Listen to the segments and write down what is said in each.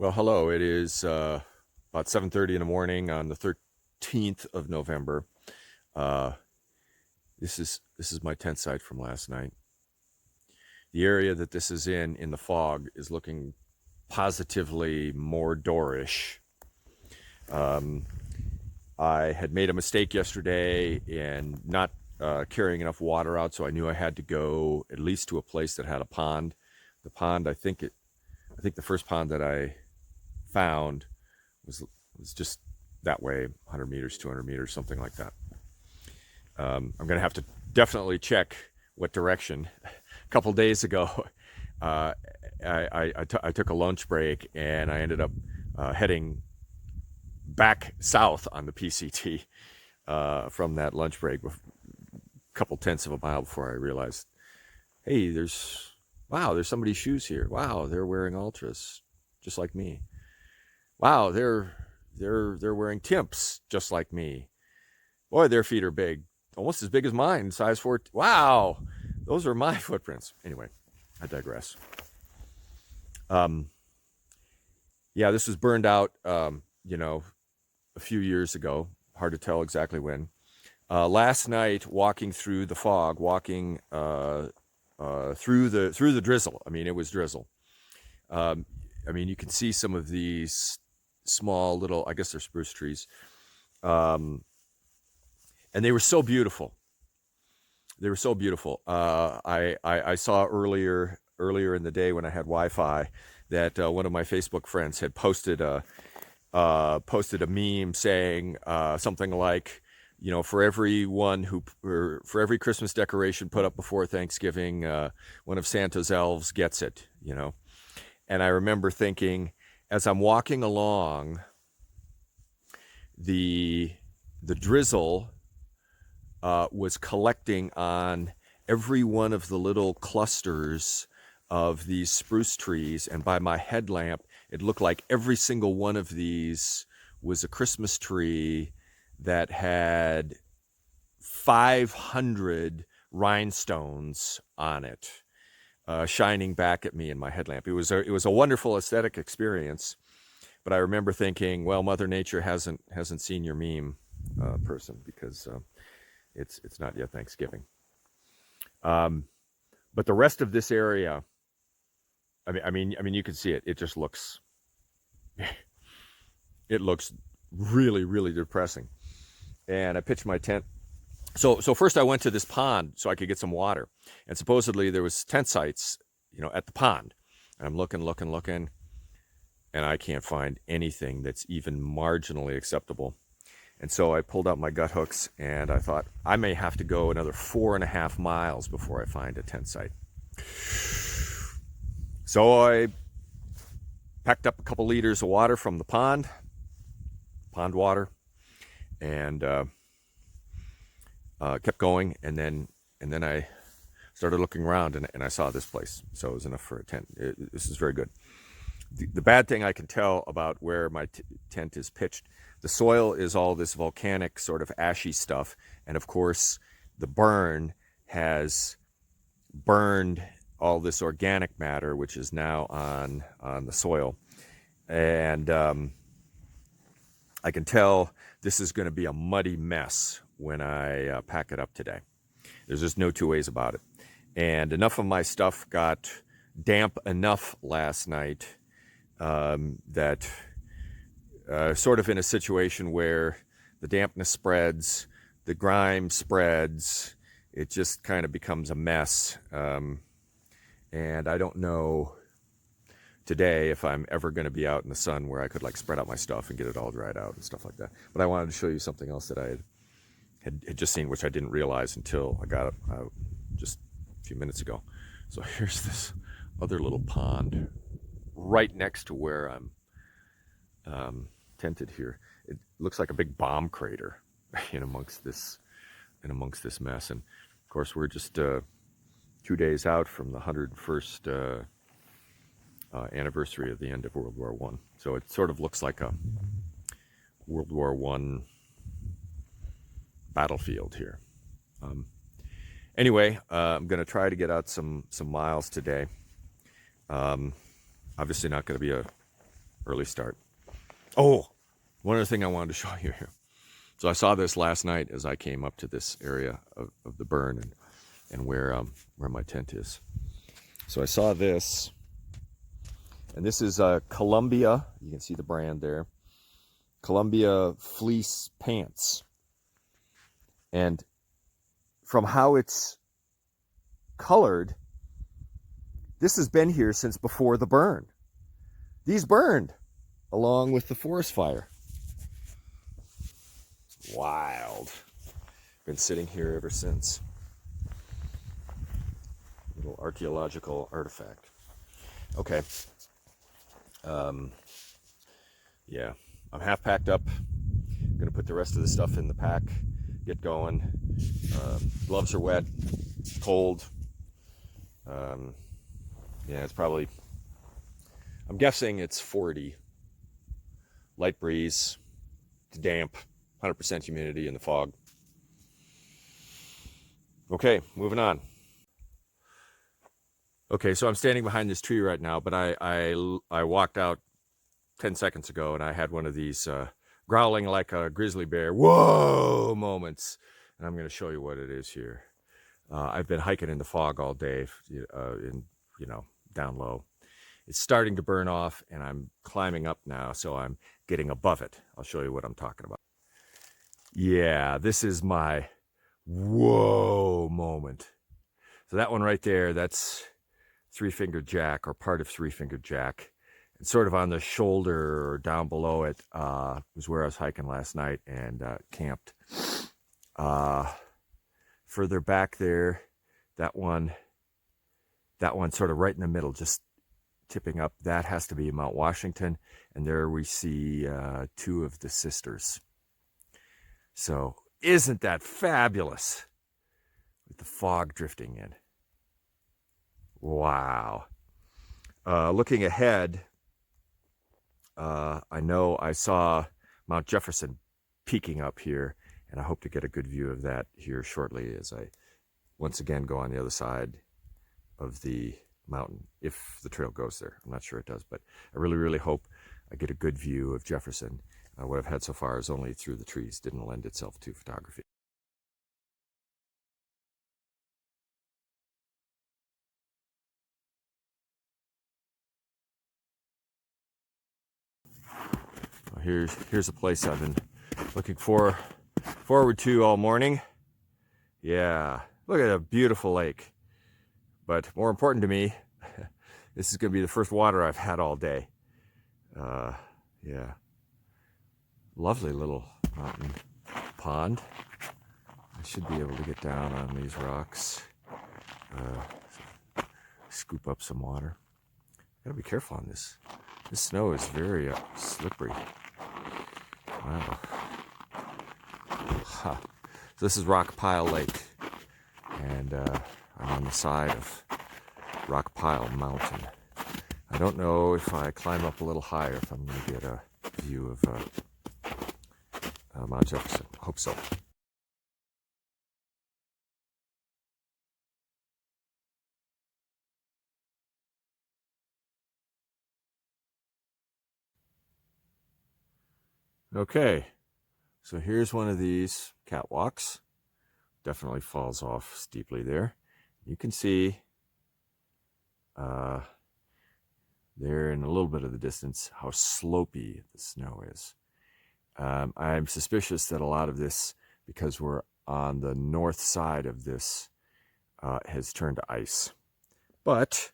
Well, hello. It is about 7:30 in the morning on the 13th of November. Uh, this is my tent site from last night. The area that this is in the fog is looking positively more Mordorish. Um, I had made a mistake yesterday in not carrying enough water out, so I knew I had to go at least to a place that had a pond. The pond, I think the first pond that I found was just that way, 100 meters, 200 meters, something like that. I'm going to have to definitely check what direction. A couple days ago, I took a lunch break and I ended up heading back south on the PCT from that lunch break, a couple tenths of a mile before I realized, hey, there's somebody's shoes here. Wow, they're wearing Ultras, just like me. Wow, they're wearing Timps, just like me. Boy, their feet are big, almost as big as mine, size 4. Wow, those are my footprints. Anyway, I digress. Yeah, this was burned out, a few years ago. Hard to tell exactly when. Last night, walking through the fog, walking through the drizzle. I mean, it was drizzle. You can see some of these small little, I guess they're spruce trees, and they were so beautiful. They were so beautiful. I saw earlier in the day when I had Wi-Fi that one of my Facebook friends had posted a meme saying something like, for for every Christmas decoration put up before Thanksgiving, one of Santa's elves gets it. And I remember thinking, as I'm walking along, the drizzle was collecting on every one of the little clusters of these spruce trees, and by my headlamp, it looked like every single one of these was a Christmas tree that had 500 rhinestones on it, shining back at me in my headlamp. It was a wonderful aesthetic experience, but I remember thinking, well, Mother Nature hasn't seen your meme, person, because it's not yet Thanksgiving. But the rest of this area, I mean, you can see it. It just looks, it looks really, really depressing. And I pitched my tent. So first I went to this pond so I could get some water. And supposedly there was tent sites, at the pond. And I'm looking, and I can't find anything that's even marginally acceptable. And so I pulled out my gut hooks and I thought I may have to go another 4.5 miles before I find a tent site. So I packed up a couple liters of water from the pond water, and kept going, and then I started looking around, and I saw this place. So it was enough for a tent. This is very good. The bad thing I can tell about where my tent is pitched, the soil is all this volcanic sort of ashy stuff, and of course the burn has burned all this organic matter, which is now on the soil. And I can tell this is going to be a muddy mess when I pack it up today. There's just no two ways about it. And enough of my stuff got damp enough last night that sort of in a situation where the dampness spreads, the grime spreads, it just kind of becomes a mess. And I don't know today if I'm ever going to be out in the sun where I could spread out my stuff and get it all dried out and stuff like that. But I wanted to show you something else that I had just seen, which I didn't realize until I got it just a few minutes ago. So here's this other little pond right next to where I'm tented here. It looks like a big bomb crater in amongst this mess. And of course, we're just 2 days out from the 101st anniversary of the end of World War I. So it sort of looks like a World War I battlefield here. Anyway, I'm going to try to get out some miles today. Obviously not going to be a early start. Oh, one other thing I wanted to show you here. So I saw this last night as I came up to this area of the burn and where my tent is. So I saw this, and this is Columbia. You can see the brand there. Columbia fleece pants. And from how it's colored, this has been here since before the burn. These burned along with the forest fire. Wild. Been sitting here ever since. Little archaeological artifact. Okay. Yeah, I'm half packed up. I'm gonna put the rest of the stuff in the pack, get going. Gloves are wet, cold. Yeah, it's probably, I'm guessing it's 40. Light breeze, it's damp, 100% humidity in the fog. Okay, moving on. Okay, so I'm standing behind this tree right now, but I walked out 10 seconds ago and I had one of these growling like a grizzly bear, whoa moments. And I'm going to show you what it is here. I've been hiking in the fog all day, down low. It's starting to burn off and I'm climbing up now, so I'm getting above it. I'll show you what I'm talking about. Yeah, this is my whoa moment. So that one right there, that's three-fingered jack, or part of three-fingered jack. And sort of on the shoulder or down below it was where I was hiking last night and camped. Further back there, that one sort of right in the middle, just tipping up, that has to be Mount Washington. And there we see two of the sisters. So isn't that fabulous? With the fog drifting in. Wow. Looking ahead, I know I saw Mount Jefferson peeking up here, and I hope to get a good view of that here shortly as I once again go on the other side of the mountain, if the trail goes there. I'm not sure it does, but I really, really hope I get a good view of Jefferson. What I've had so far is only through the trees, didn't lend itself to photography. Here's a place I've been looking forward to all morning. Yeah, look at a beautiful lake. But more important to me, this is going to be the first water I've had all day. Yeah, lovely little mountain pond. I should be able to get down on these rocks, scoop up some water. Gotta be careful on this. This snow is very slippery. Wow. Huh. So this is Rock Pile Lake, and I'm on the side of Rock Pile Mountain. I don't know if I climb up a little higher if I'm going to get a view of Mount Jefferson. Hope so. Okay, so here's one of these catwalks. Definitely falls off steeply there. You can see there in a little bit of the distance how slopey the snow is. I'm suspicious that a lot of this, because we're on the north side of this, has turned to ice. But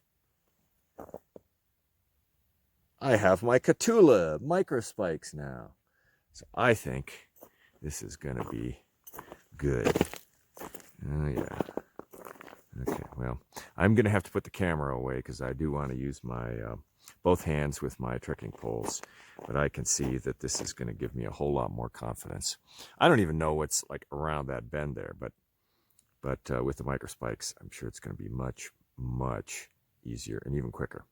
I have my Catula Microspikes now. So I think this is going to be good. Oh, yeah. Okay, well, I'm going to have to put the camera away because I do want to use my both hands with my trekking poles. But I can see that this is going to give me a whole lot more confidence. I don't even know what's like around that bend there, but with the Microspikes, I'm sure it's going to be much, much easier and even quicker.